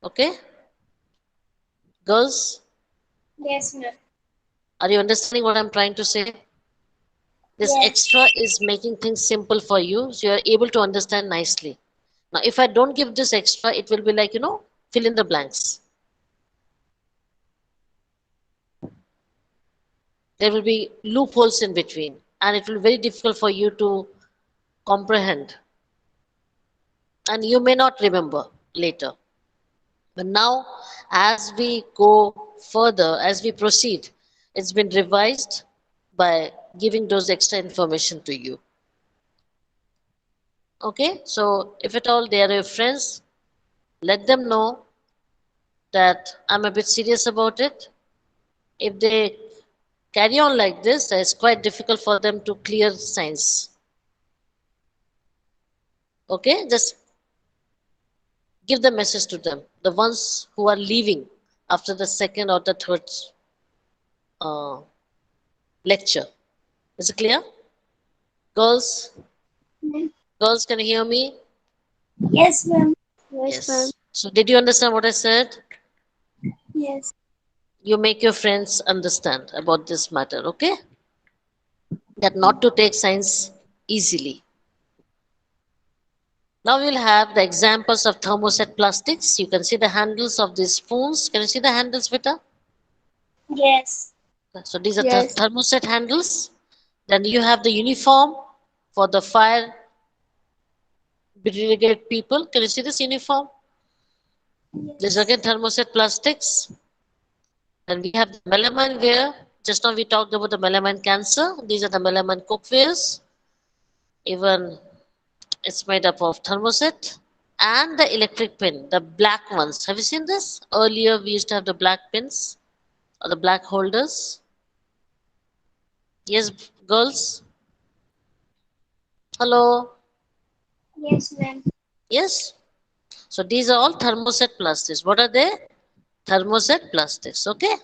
Okay, girls, Yes, ma'am. are you understanding what I'm trying to say? This Yes. extra is making things simple for you, so you're able to understand nicely. Now, if I don't give this extra, it will be like, fill in the blanks. There will be loopholes in between, and it will be very difficult for you to comprehend, and you may not remember later. But now, as we go further, as we proceed, it's been revised by giving those extra information to you. Okay, so if at all they are your friends, let them know that I'm a bit serious about it. If they carry on like this, it's quite difficult for them to clear science. Okay, just give the message to them, the ones who are leaving after the second or the third uh, lecture. Is it clear? Girls, girls, can you hear me? Yes, ma'am. Yes, ma'am. Yes. So, did you understand what I said? Yes. You make your friends understand about this matter, okay? That not to take science easily. Now we'll have the examples of thermoset plastics. You can see the handles of these spoons. Can you see the handles, Vita? Yes. So these are Yes. thermoset handles. Then you have the uniform for the fire brigade people. Can you see this uniform? This is Yes. again thermoset plastics. Then we have the melamine ware. Just now we talked about the melamine cancer. These are the melamine cookwares. Even it's made up of thermoset and the electric pin, the black ones. Have you seen this? Earlier we used to have the black pins or the black holders. Yes, girls. Hello. Yes, ma'am. Yes. So these are all thermoset plastics. What are they? Thermoset plastics. Okay.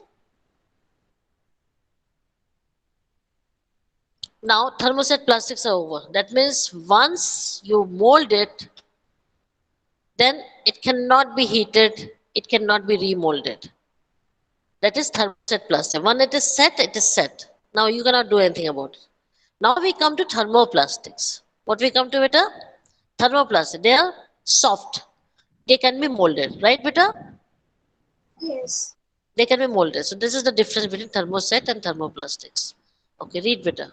Now thermoset plastics are over. That means once you mold it, then it cannot be heated. It cannot be remolded. That is thermoset plastic. When it is set, it is set. Now you cannot do anything about it. Now we come to thermoplastics. What we come to, beta? Thermoplastic. They are soft. They can be molded, right, beta? Yes. They can be molded. So this is the difference between thermoset and thermoplastics. Okay, read beta.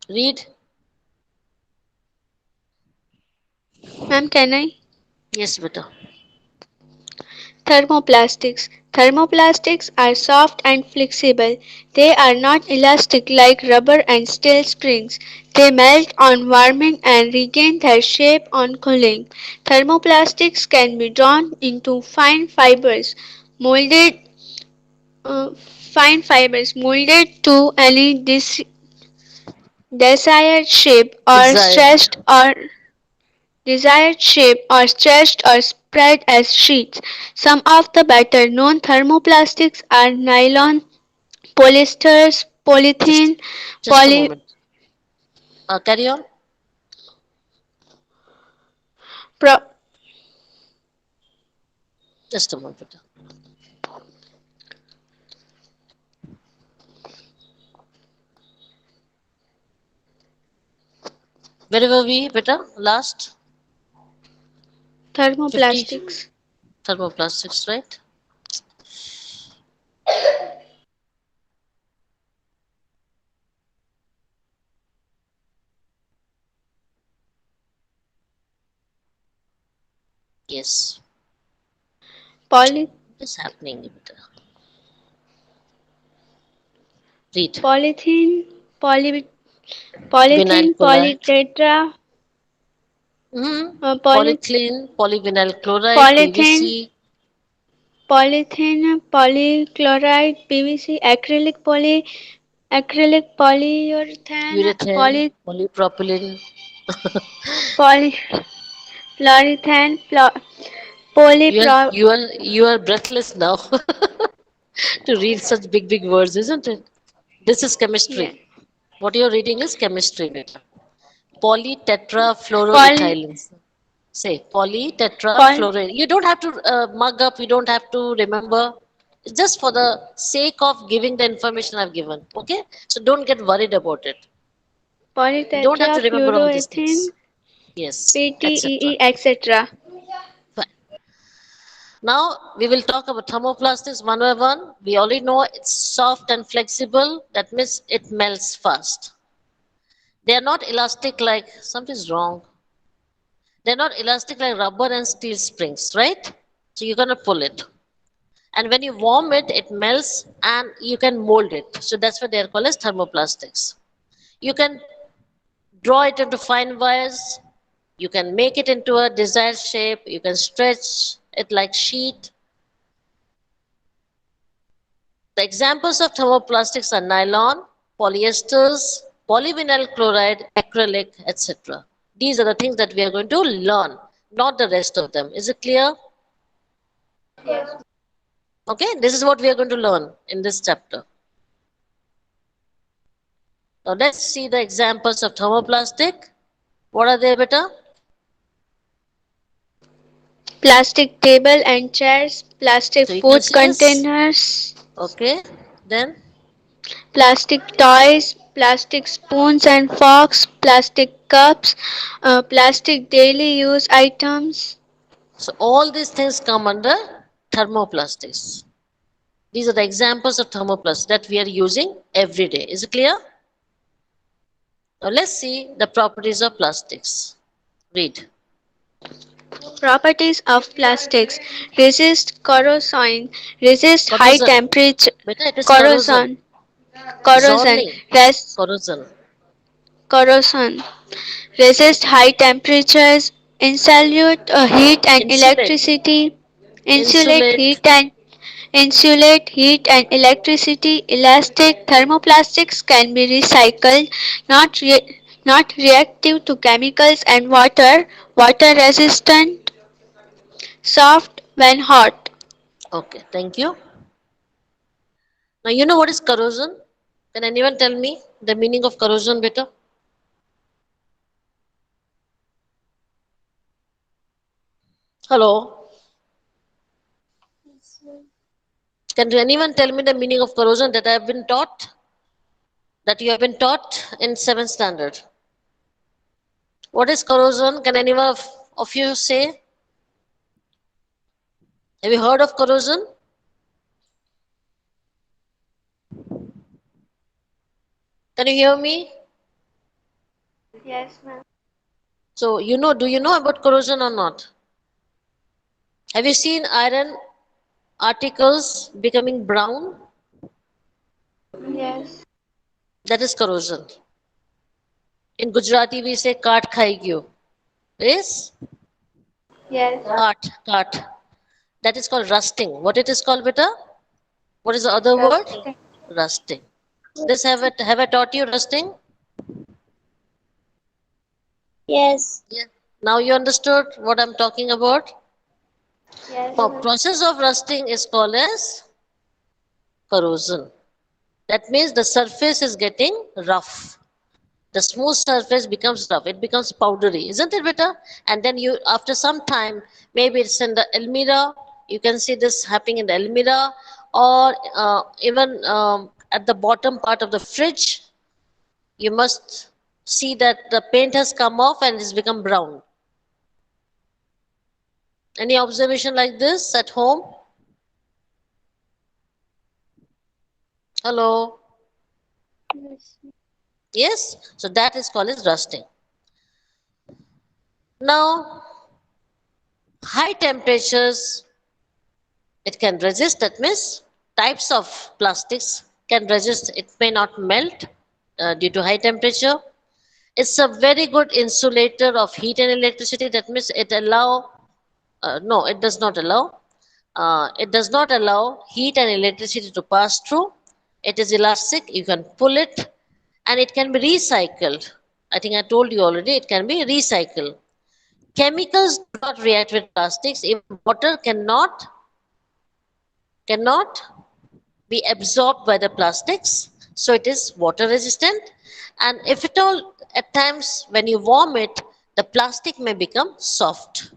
Read. Ma'am, can I? Yes, beta. Thermoplastics. Thermoplastics are soft and flexible. They are not elastic like rubber and steel springs. They melt on warming and regain their shape on cooling. Thermoplastics can be drawn into molded fine fibers, molded to any desired shape or Desired. stretched or spread as sheets. Some of the better known thermoplastics are nylon, polyesters, Just, polythene, just a poly, moment. Carry on. pro, Just a moment, beta. Where were we, beta? Last 50 thermoplastics. thermoplastics, right? Yes. Poly, What is happening, beta? Read. polythene, poly, Vinyl polythene, chloride. polytetra, Mm-hmm. uh, poly, Polyclean, polyvinyl chloride, polythene, PVC, polythene, polychloride, PVC, acrylic polyurethane, urethane, polypropylene. poly, fluorethane, You are polypro, you are you are breathless now to read such big words, isn't it? This is yeah, chemistry. What you're reading is chemistry, beta. Poly, polytetrafluoroethylene. Say poly, polytetrafluoride. You don't have to mug up, you don't have to remember. It's just for the sake of giving the information I've given. Okay? So don't get worried about it. You don't have to remember all these polytetrafluoroethane, things. Yes, etc. PTEE, etc. Fine. Now we will talk about thermoplastics one by one. We already know it's soft and flexible. That means it melts fast. They are not elastic like something's wrong. They're not elastic like rubber and steel springs, right? So you're gonna pull it. And when you warm it, it melts and you can mold it. So that's why they're called as thermoplastics. You can draw it into fine wires. You can make it into a desired shape. You can stretch it like sheet. The examples of thermoplastics are nylon, polyesters, polyvinyl chloride, acrylic, etc. These are the things that we are going to learn, not the rest of them. Is it clear? Okay, this is what we are going to learn in this chapter. Now let's see the examples of thermoplastic. What are they, beta? Plastic table and chairs, plastic So you can food see this. containers, Okay, then plastic toys, plastic spoons and forks, plastic cups, plastic daily use items. so all these things come under thermoplastics. These are the examples of thermoplastics that we are using every day. Is it clear? Now let's see the properties of plastics. Read. Properties of plastics: resist corrosion, resist high Corrosion. temperature Beta, it is corrosion. corrosion, corrosion, Zorning. res, Corrosion. corrosion, resist high temperatures, insulate heat and Insulate. electricity, insulate Insulate. heat and electricity. Elastic thermoplastics can be recycled, not reactive to chemicals and water, water resistant, soft when hot. Okay, thank you. Now you know what is corrosion? Can anyone tell me the meaning of corrosion, beta? Hello. Can anyone tell me the meaning of corrosion that I have been taught? That you have been taught in 7th standard? What is corrosion? Can anyone of you say? Have you heard of corrosion? Can you hear me? Yes, ma'am. So you know, do you know about corrosion or not? Have you seen iron articles becoming brown? Yes. That is corrosion. In Gujarati we say kaat khai gyo. Yes? Yes. Kaat. That is called rusting. What it is called, beta? What is the other word? Rusting. Rusting. This have I taught you rusting? Yes. Yeah. Now you understood what I'm talking about? Yes, The ma'am. process of rusting is called as corrosion. That means the surface is getting rough. The smooth surface becomes rough. It becomes powdery, isn't it, beta? And then you, after some time, maybe it's in the almirah. You can see this happening in the almirah, or even at the bottom part of the fridge. You must see that the paint has come off and it's become brown. Any observation like this at home? Hello? Yes. Yes? So that is called as rusting. Now, high temperatures, it can resist. That means types of plastics can resist. It may not melt due to high temperature. It's a very good insulator of heat and electricity. That means it allow, no, it does not allow. It does not allow heat and electricity to pass through. It is elastic. You can pull it and it can be recycled. I think I told you already, it can be recycled. Chemicals do not react with plastics. Even water cannot be absorbed by the plastics. So it is water resistant. And if at all at times when you warm it, the plastic may become soft.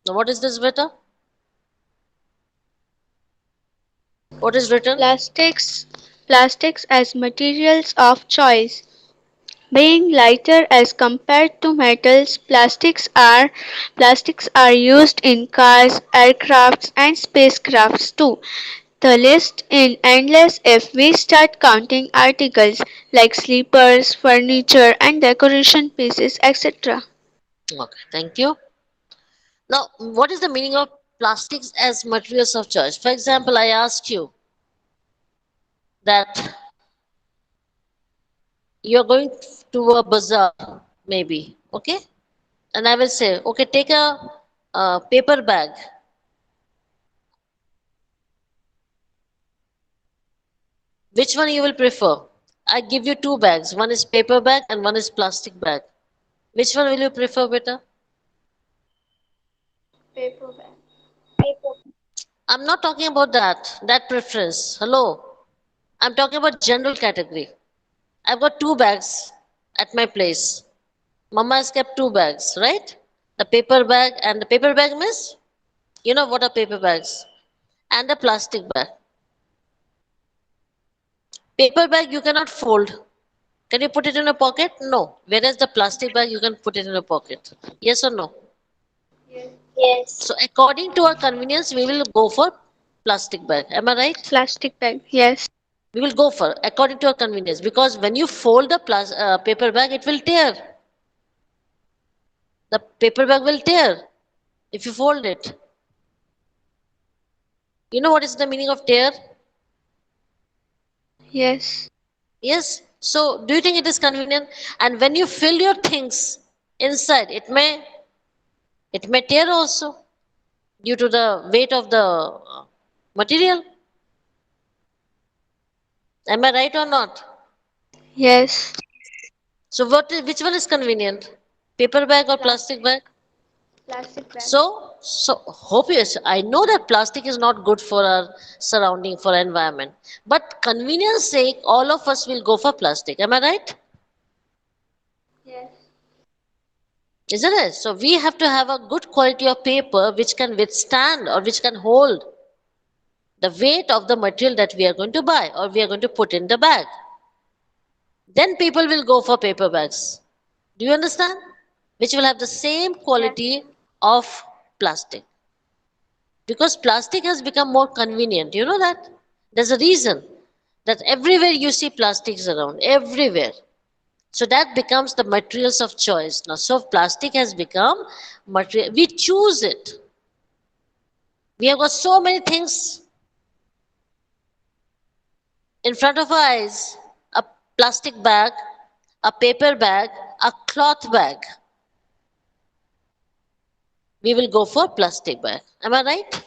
Now, what is this, beta? What is written? Plastics as materials of choice. Being lighter as compared to metals, plastics are used in cars, aircrafts and spacecrafts too. The list is endless if we start counting articles like sleepers, furniture and decoration pieces, etc. Okay, thank you. Now, what is the meaning of plastics as materials of choice? For example, I asked you that you're going to a bazaar, maybe, okay? And I will say, okay, take a paper bag. Which one you will prefer? I give you two bags. One is paper bag and one is plastic bag. Which one will you prefer, beta? Paper bag. I'm not talking about that preference. Hello. I'm talking about general category. I've got two bags at my place. Mama has kept two bags, right? The paper bag and the paper bag, miss? You know what are paper bags? And a plastic bag. Paper bag you cannot fold. Can you put it in a pocket? No. Whereas the plastic bag you can put it in a pocket. Yes or no? Yes. So according to our convenience, we will go for plastic bag. Am I right? Plastic bag, yes. We will go for according to our convenience because when you fold the paper bag, it will tear. The paper bag will tear if you fold it. You know what is the meaning of tear? Yes. Yes. So do you think it is convenient? And when you fill your things inside, it may tear also due to the weight of the material. Am I right or not? Yes. So which one is convenient? Paper bag or plastic bag? Plastic bag. So hope yes, I know that plastic is not good for our surrounding, for our environment. But convenience sake, all of us will go for plastic. Am I right? Yes. Isn't it? So we have to have a good quality of paper which can withstand or which can hold the weight of the material that we are going to buy or we are going to put in the bag. Then people will go for paper bags. Do you understand? Which will have the same quality of plastic. Because plastic has become more convenient. You know that? There's a reason that everywhere you see plastics around, everywhere. So that becomes the materials of choice. Now, so plastic has become material. We choose it. We have got so many things in front of our eyes: a plastic bag, a paper bag, a cloth bag. We will go for plastic bag. Am I right?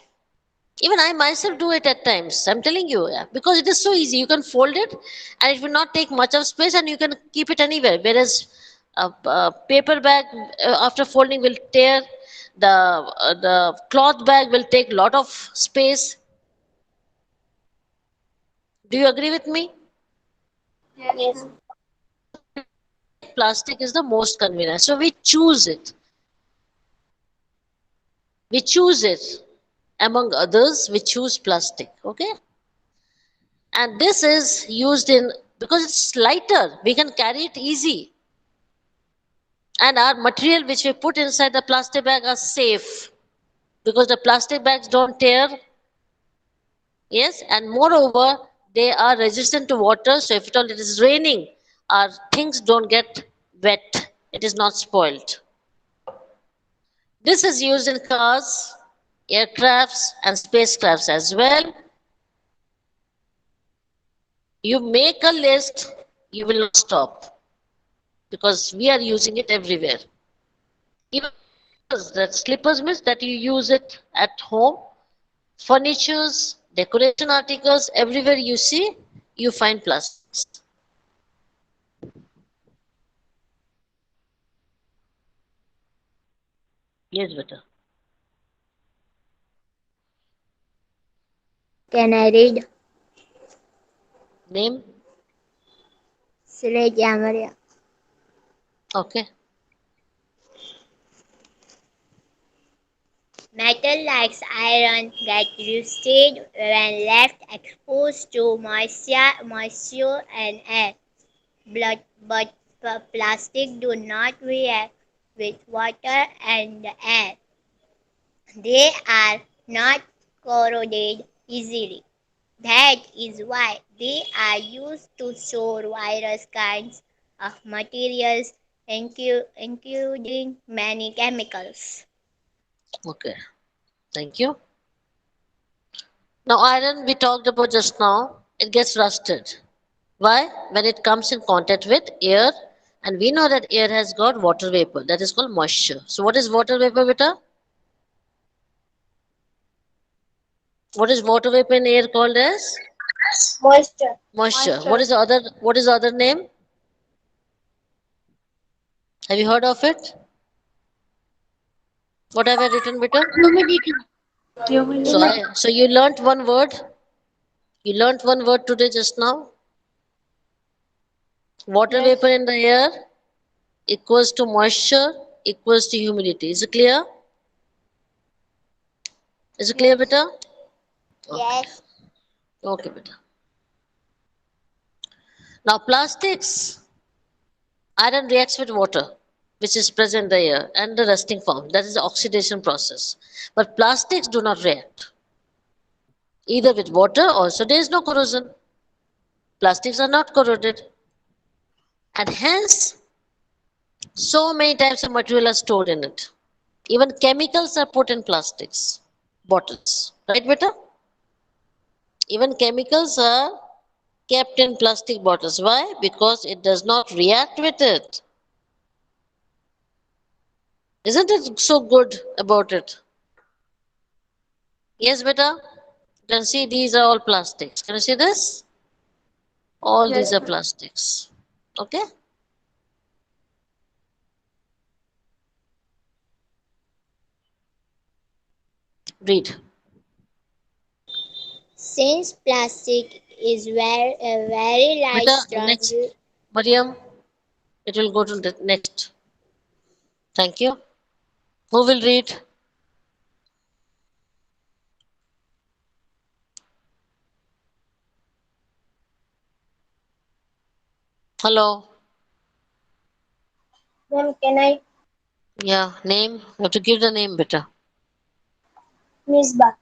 Even I myself do it at times. I'm telling you, yeah, because it is so easy. You can fold it, and it will not take much of space, and you can keep it anywhere. Whereas a paper bag, after folding, will tear. The cloth bag will take lot of space. Do you agree with me? Yes. Plastic is the most convenient, so we choose it. We choose it. Among others, we choose plastic. Okay, and this is used in because it's lighter. We can carry it easy. And our material which we put inside the plastic bag are safe because the plastic bags don't tear. Yes, and moreover, they are resistant to water. So if at all it is raining, our things don't get wet. It is not spoiled. This is used in cars, aircrafts, and spacecrafts as well. You make a list, you will not stop because we are using it everywhere. Even that slippers means that you use it at home, furnitures, decoration articles, everywhere you see, you find plastics. Yes, beta. Can I read? Name? Silesia Maria. Okay. Metal like iron get rusted when left exposed to moisture and air. But plastic do not react with water and air. They are not corroded easily. That is why they are used to store various kinds of materials, including many chemicals. Okay. Thank you. Now, iron we talked about just now, it gets rusted. Why? When it comes in contact with air, and we know that air has got water vapor. That is called moisture. So, what is water vapor, beta? What is water vapor in air called as? Moisture. Moisture. What is the other? What is the other name? Have you heard of it? What have I written, beta? Humidity. So, Humidity. so you learnt one word. You learnt one word today just now. Water Yes. vapor in the air equals to moisture equals to humidity. Is it clear? Is it clear, Yes. beta? Okay. Yes. Okay, beta. Now, plastics, iron reacts with water, which is present in the air, and the rusting form. That is the oxidation process. But plastics do not react either with water, also there is no corrosion. Plastics are not corroded. And hence, so many types of material are stored in it. Even chemicals are put in plastics bottles. Right, beta? Even chemicals are kept in plastic bottles. Why? Because it does not react with it. Isn't it so good about it? Yes, beta? You can see these are all plastics. Can you see this? All these Yes, are ma'am. plastics. Okay? Read. Since plastic is a very light, Beta, strong, next. Mariam, it will go to the next. Thank you. Who will read? Hello. ma'am, can I? Yeah, name. You have to give the name, beta. Misbah.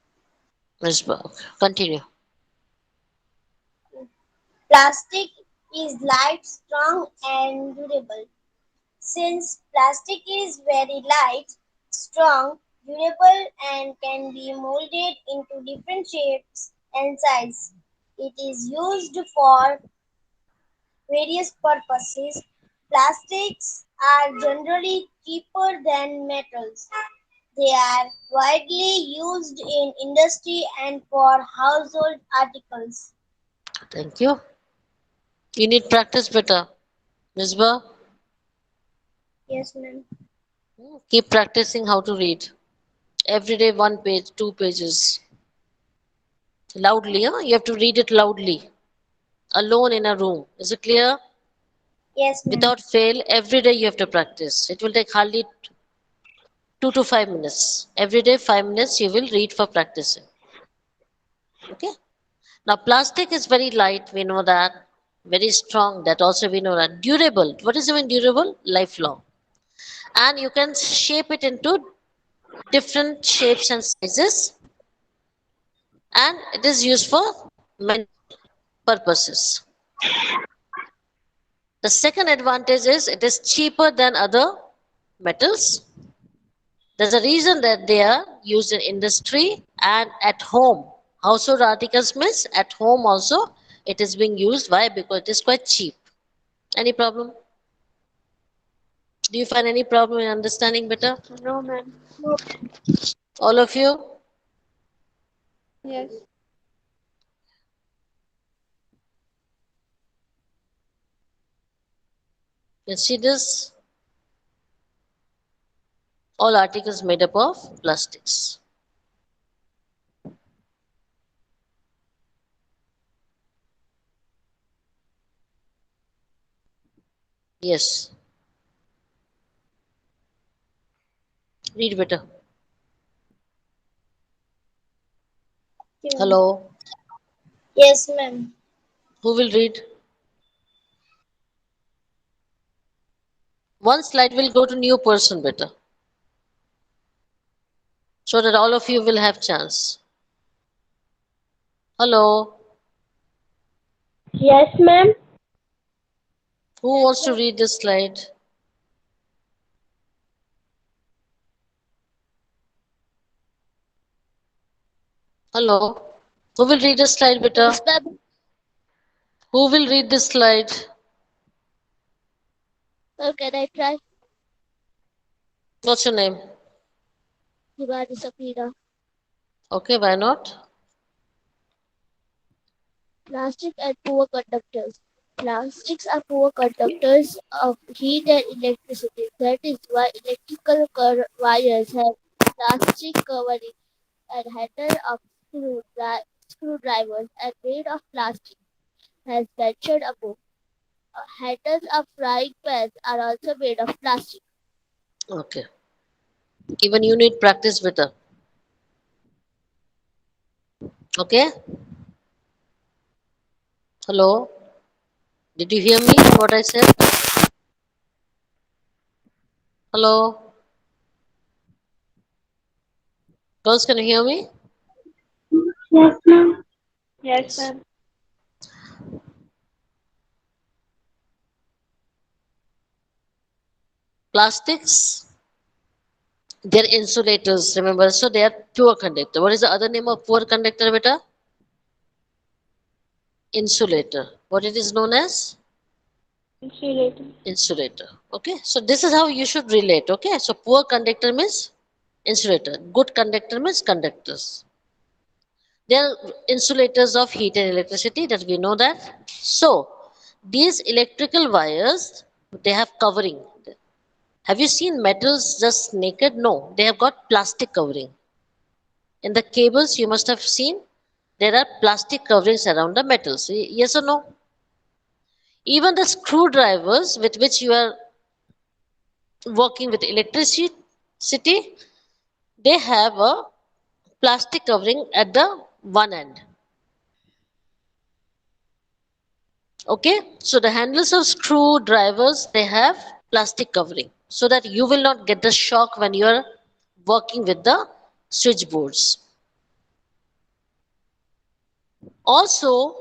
Misbah. Continue. Plastic is light, strong, and durable. Since plastic is very light, strong, durable, and can be molded into different shapes and sizes, it is used for various purposes. Plastics are generally cheaper than metals. They are widely used in industry and for household articles. Thank you. You need practice, beta. Misbah, Yes, ma'am. keep practicing how to read. Every day, one page, two pages. Loudly, huh? You have to read it loudly. Alone in a room. Is it clear? Yes, ma'am. Without fail, every day you have to practice. It will take hardly 2 to 5 minutes. Every day, 5 minutes you will read for practicing. Okay? Now, plastic is very light, we know that. Very strong, that also we know that. Durable. What is even durable? Lifelong. And you can shape it into different shapes and sizes, and it is used for many purposes. The second advantage is it is cheaper than other metals. There's a reason that they are used in industry and at home. Household articles means at home also it is being used. Why? Because it is quite cheap. Any problem? Do you find any problem in understanding better? No, ma'am. All of you? Yes. You see this? All articles made up of plastics. Yes. Read better. Okay, ma'am. Hello. Yes, ma'am. Who will read? One slide will go to new person better, so that all of you will have chance. Hello. Yes, ma'am. Who wants to read this slide? Hello. Who will read this slide better? Yes, ma'am. Who will read this slide? So can I try? What's your name? Himani Safina. Okay, why not? Plastic and poor conductors. Plastics are poor conductors of heat and electricity. That is why electrical wires have plastic covering and handle of screwdrivers are made of plastic, as mentioned above. Handles of frying pans are also made of plastic. Okay. Even you need practice better. Okay? Hello? Did you hear me? What I said? Hello? Girls, can you hear me? Yes, ma'am. Yes, Yes. ma'am. Plastics, they're insulators, remember? So they are pure conductor. What is the other name of poor conductor, beta? Insulator. What it is known as? Insulator. Insulator. Okay, so this is how you should relate. Okay, so poor conductor means insulator, good conductor means conductors. They are insulators of heat and electricity, that we know that. So these electrical wires, they have covering. Have you seen metals just naked? No, they have got plastic covering. In the cables you must have seen there are plastic coverings around the metals. Yes or no? Even the screwdrivers with which you are working with electricity, they have a plastic covering at the one end. Okay, so the handles of screwdrivers, they have plastic covering so that you will not get the shock when you are working with the switchboards. Also,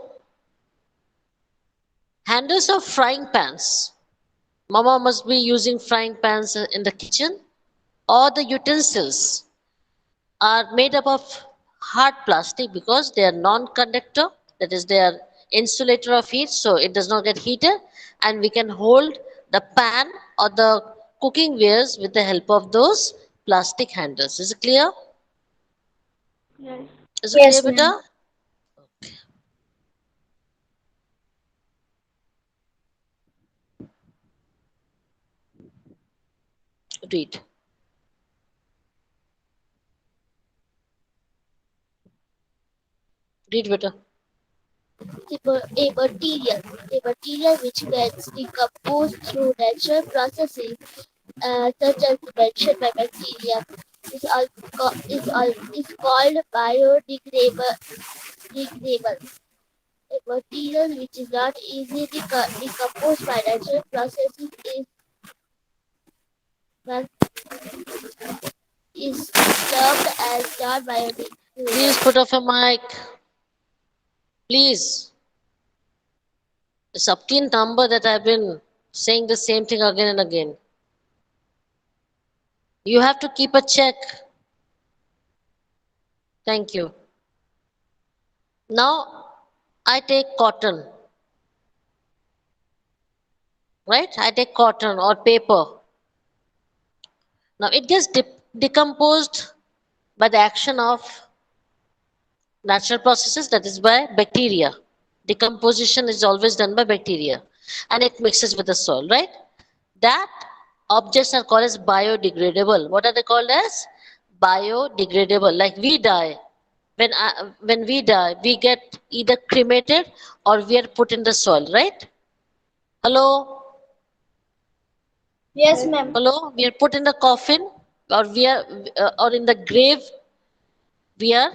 handles of frying pans. Mama must be using frying pans in the kitchen, or the utensils are made up of hard plastic because they are non-conductor, that is they are insulator of heat, so it does not get heated, and we can hold the pan or the cooking wares with the help of those plastic handles. Is it clear? Yes. Is it clear, Yes, ma'am. beta? Read. Read, beta. A material which gets decomposed through natural processes, such as mentioned by bacteria, is called biodegradable. A material which is not easily decomposed by natural processes but is termed as non-biodegradable. Please put off your mic. Please. It's up to number that I've been saying the same thing again and again. You have to keep a check. Thank you. Now, I take cotton, right? I take cotton or paper. Now, it gets decomposed by the action of natural processes, that is by bacteria. Decomposition is always done by bacteria and it mixes with the soil, right? That objects are called as biodegradable. What are they called as? Biodegradable. Like we die. When we die, we get either cremated or we are put in the soil, right? Hello? Yes, ma'am. Hello, we are put in the coffin, or we are, or in the grave, we are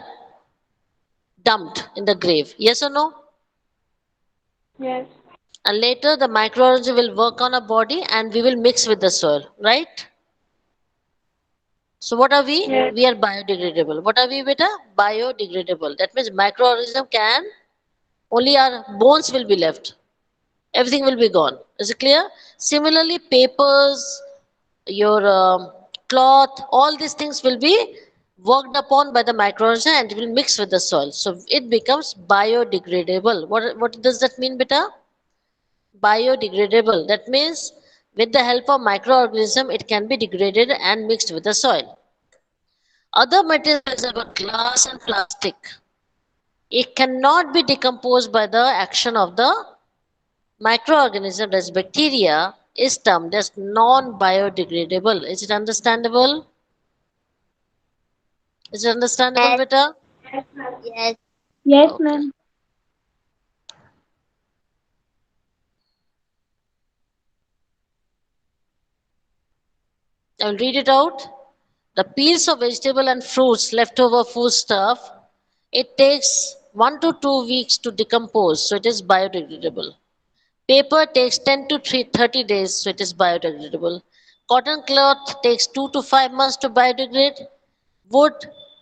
dumped in the grave. Yes or no? Yes. And later the microorganism will work on our body and we will mix with the soil, right? So what are we? Yes. We are biodegradable. What are we, beta? Biodegradable. That means microorganism can, only our bones will be left. Everything will be gone. Is it clear? Similarly, papers, your cloth, all these things will be worked upon by the microorganism and it will mix with the soil. So it becomes biodegradable. What does that mean, beta? Biodegradable. That means with the help of microorganism, it can be degraded and mixed with the soil. Other materials, for example, glass and plastic, it cannot be decomposed by the action of the microorganism, as bacteria, is termed as non-biodegradable. Is it understandable? Is it understandable, Yes, beta? yes. Yes, Okay. ma'am. I'll read it out. The peels of vegetable and fruits, leftover food stuff, it takes 1 to 2 weeks to decompose, so it is biodegradable. Paper takes 10 to 30 days, so it is biodegradable. Cotton cloth takes 2 to 5 months to biodegrade. Wood,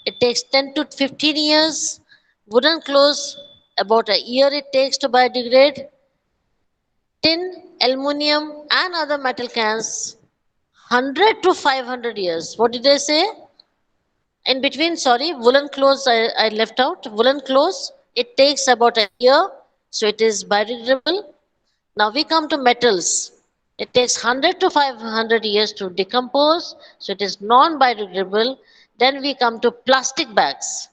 it takes 10 to 15 years. Wooden clothes, about a year it takes to biodegrade. Tin, aluminium, and other metal cans, 100 to 500 years. What did I say? In between, sorry, woolen clothes I left out. Woolen clothes, it takes about a year, so it is biodegradable. Now we come to metals. It takes 100 to 500 years to decompose, so it is non-biodegradable. Then we come to plastic bags.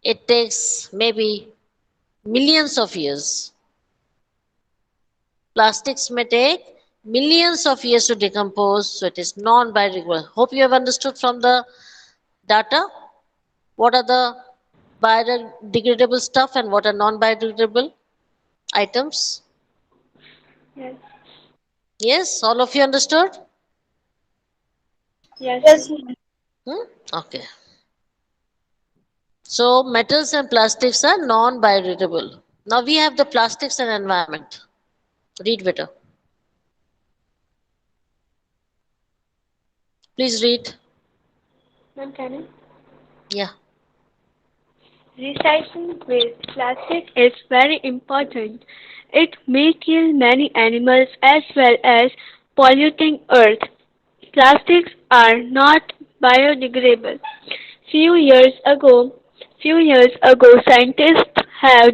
It takes maybe millions of years. Plastics may take millions of years to decompose, so it is non-biodegradable. Hope you have understood from the data what are the biodegradable stuff and what are non-biodegradable items. Yes. Yes, all of you understood? Yes, Yes, ma'am. ma'am. Hmm? Okay. So metals and plastics are non-biodegradable. Now we have the plastics and environment. Read better. Please read. Ma'am, can I? Yeah. Recycling waste plastic is very important. It may kill many animals as well as polluting earth. Plastics are not biodegradable. Few years ago, scientists has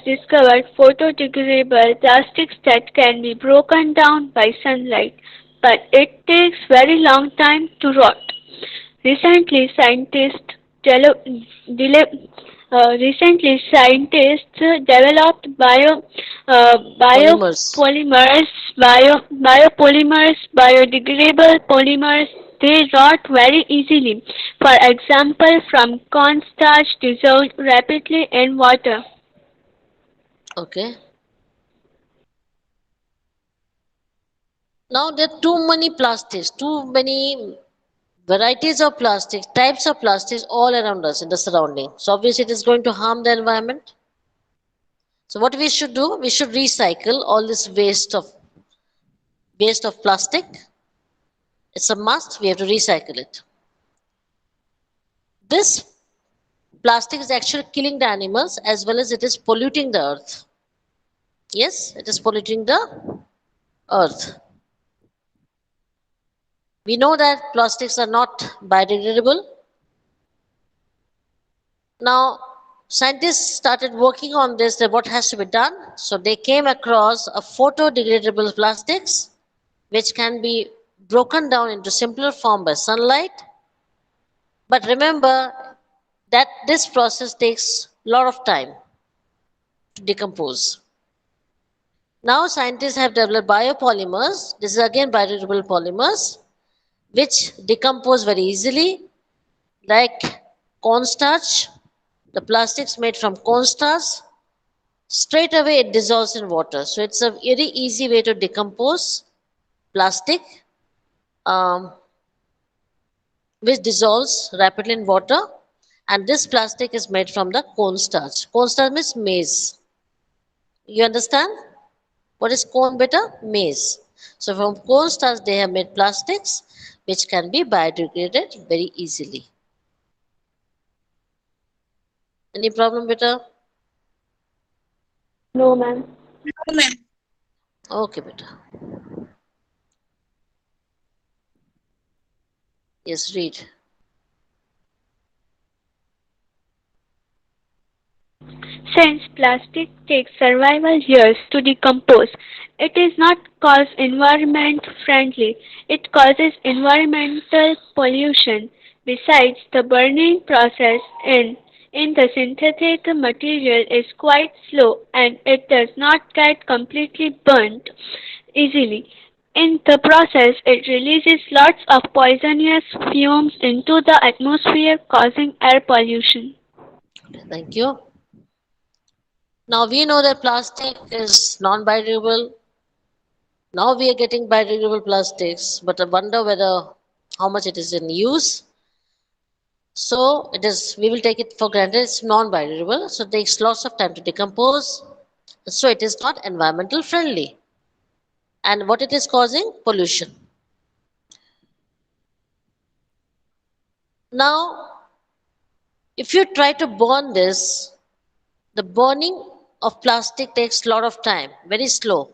discovered photodegradable plastics that can be broken down by sunlight, but it takes very long time to rot. Recently, dele- developed uh, Polymers. biopolymers, biodegradable polymers. They rot very easily. For example, from cornstarch dissolved rapidly in water. Okay. Now there are too many plastics, too many varieties of plastics, types of plastics all around us in the surrounding. So obviously it is going to harm the environment. So what we should do? We should recycle all this waste of plastic. It's a must. We have to recycle it. This plastic is actually killing the animals as well as it is polluting the earth. Yes, it is polluting the earth. We know that plastics are not biodegradable. Now, scientists started working on this, that what has to be done. So they came across a photodegradable plastics, which can be broken down into simpler form by sunlight. But remember that this process takes a lot of time to decompose. Now scientists have developed biopolymers. This is again biodegradable polymers, which decompose very easily, like cornstarch. The plastics made from cornstarch, straight away it dissolves in water. So it's a very easy way to decompose plastic um, which dissolves rapidly in water, and this plastic is made from the cornstarch. Cornstarch means maize. You understand? What is corn beta? Maize. So from cornstarch they have made plastics which can be biodegraded very easily. Any problem beta? No, ma'am. Okay beta. Yes, read. Since plastic takes survival years to decompose, it is not cause environment friendly. It causes environmental pollution. Besides, the burning process in the synthetic material is quite slow and it does not get completely burnt easily. In the process, it releases lots of poisonous fumes into the atmosphere, causing air pollution. Thank you. Now we know that plastic is non-biodegradable. Now we are getting biodegradable plastics, but I wonder whether how much it is in use. So it is, we will take it for granted it's non-biodegradable, so it takes lots of time to decompose. So it is not environmental friendly. And what it is causing? Pollution. Now, if you try to burn this, the burning of plastic takes a lot of time, very slow.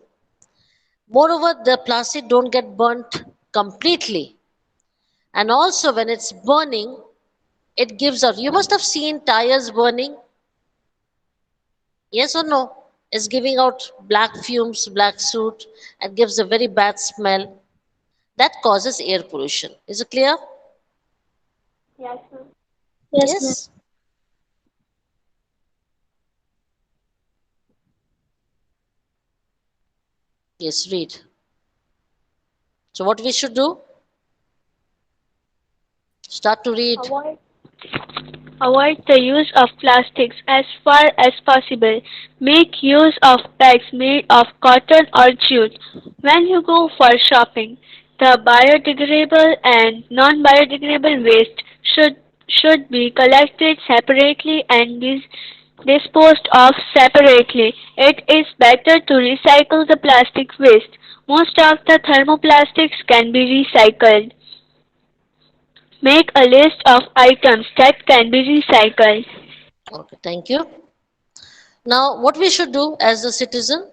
Moreover, the plastic don't get burnt completely. And also when it's burning, it gives out. You must have seen tires burning. Yes or no? It's giving out black fumes, black soot, and gives a very bad smell. That causes air pollution. Is it clear? Yes, ma'am. Yes, ma'am. Yes? Yes, read. So what we should do? Start to read. Avoid the use of plastics as far as possible. Make use of bags made of cotton or jute when you go for shopping. The biodegradable and non-biodegradable waste should be collected separately and disposed of separately. It is better to recycle the plastic waste. Most of the thermoplastics can be recycled. Make a list of items that can be recycled. Okay, thank you. Now, what we should do as a citizen,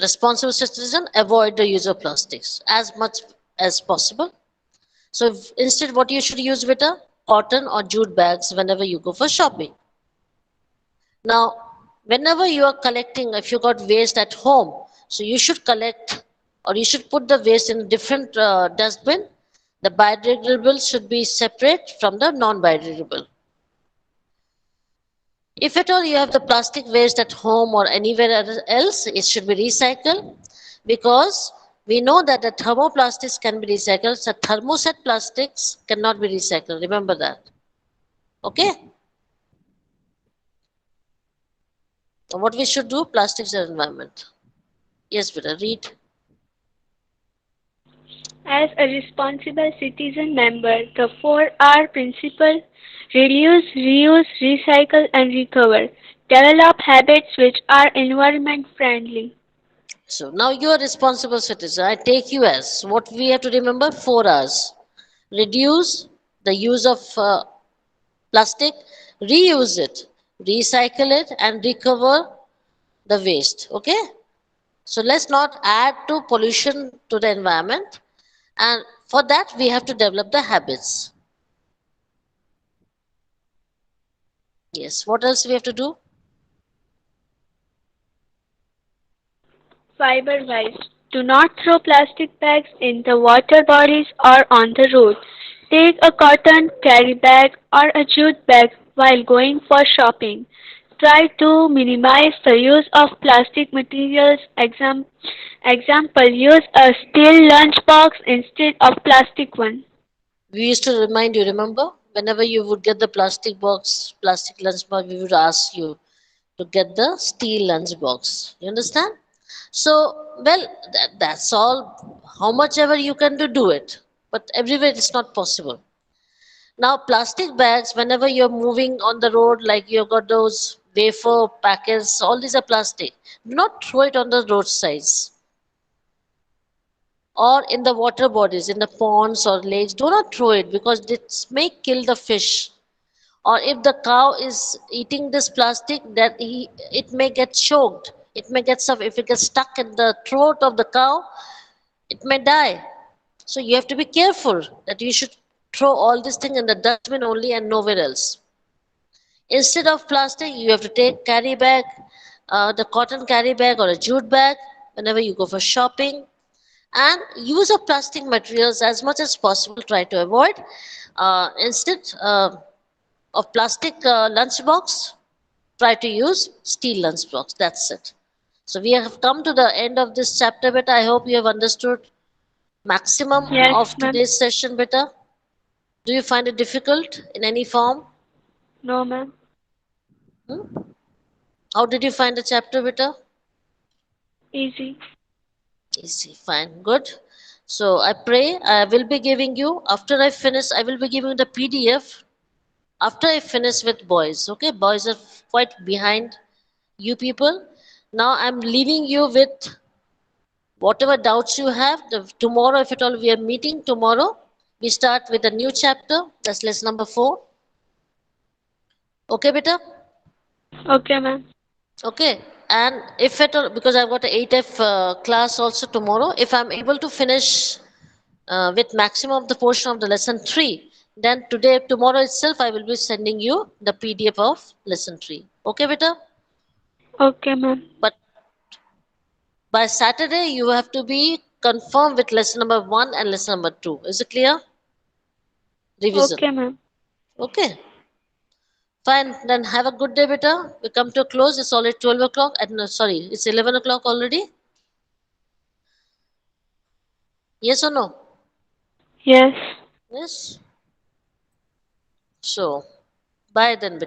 responsible citizen, avoid the use of plastics as much as possible. So instead, what you should use with a cotton or jute bags whenever you go for shopping. Now, whenever you are collecting, if you got waste at home, so you should collect or you should put the waste in a different dustbin. The biodegradable should be separate from the non-biodegradable. If at all you have the plastic waste at home or anywhere else, it should be recycled because we know that the thermoplastics can be recycled. So thermoset plastics cannot be recycled. Remember that. Okay? So what we should do? Plastics and environment. Yes, Vita, read. As a responsible citizen member, the 4R principle reduce, reuse, recycle, and recover. Develop habits which are environment friendly. So now you are responsible citizen. I take you as what we have to remember 4 R's. Reduce the use of plastic, reuse it, recycle it, and recover the waste. Okay? So let's not add to pollution to the environment. And for that, we have to develop the habits. Yes. What else we have to do? Fiber wise. Do not throw plastic bags in the water bodies or on the road. Take a cotton carry bag or a jute bag while going for shopping. Try to minimize the use of plastic materials. Example, use a steel lunch box instead of plastic one. We used to remind you, remember? Whenever you would get the plastic box, plastic lunch box, we would ask you to get the steel lunch box. You understand? So, well, that's all. How much ever you can do, do it. But everywhere it's not possible. Now, plastic bags, whenever you're moving on the road, like you've got those wafer packets, all these are plastic. Do not throw it on the roadsides or in the water bodies, in the ponds or lakes. Do not throw it because it may kill the fish. Or if the cow is eating this plastic, that it may get choked. It may get stuff. If it gets stuck in the throat of the cow, it may die. So you have to be careful that you should throw all these things in the dustbin only and nowhere else. Instead of plastic, you have to take carry bag, the cotton carry bag or a jute bag whenever you go for shopping, and use of plastic materials as much as possible. Try to avoid. Instead of plastic lunchbox, try to use steel lunchbox. That's it. So we have come to the end of this chapter, beta. I hope you have understood maximum Yes, of ma'am. today's session, beta. Do you find it difficult in any form? No, ma'am. Hmm? How did you find the chapter, beta? Easy. Easy, fine, good. So I pray I will be giving you, after I finish, I will be giving you the PDF after I finish with boys. Okay, boys are quite behind you people. Now I'm leaving you with whatever doubts you have. Tomorrow, if at all we are meeting tomorrow, we start with a new chapter. That's lesson number 4. Okay, beta? Okay, ma'am. Okay. And if at all, because I've got a 8F class also tomorrow, if I'm able to finish with maximum of the portion of the lesson 3, then today, tomorrow itself, I will be sending you the PDF of lesson 3. Okay, beta? Okay, ma'am. But by Saturday, you have to be confirmed with lesson number 1 and lesson number 2. Is it clear? Revision. Okay, ma'am. Okay. Fine. Then have a good day, beta. We come to a close. It's already 12 o'clock. And no, sorry, it's 11 o'clock already. Yes or no? Yes. Yes. So, bye then, beta.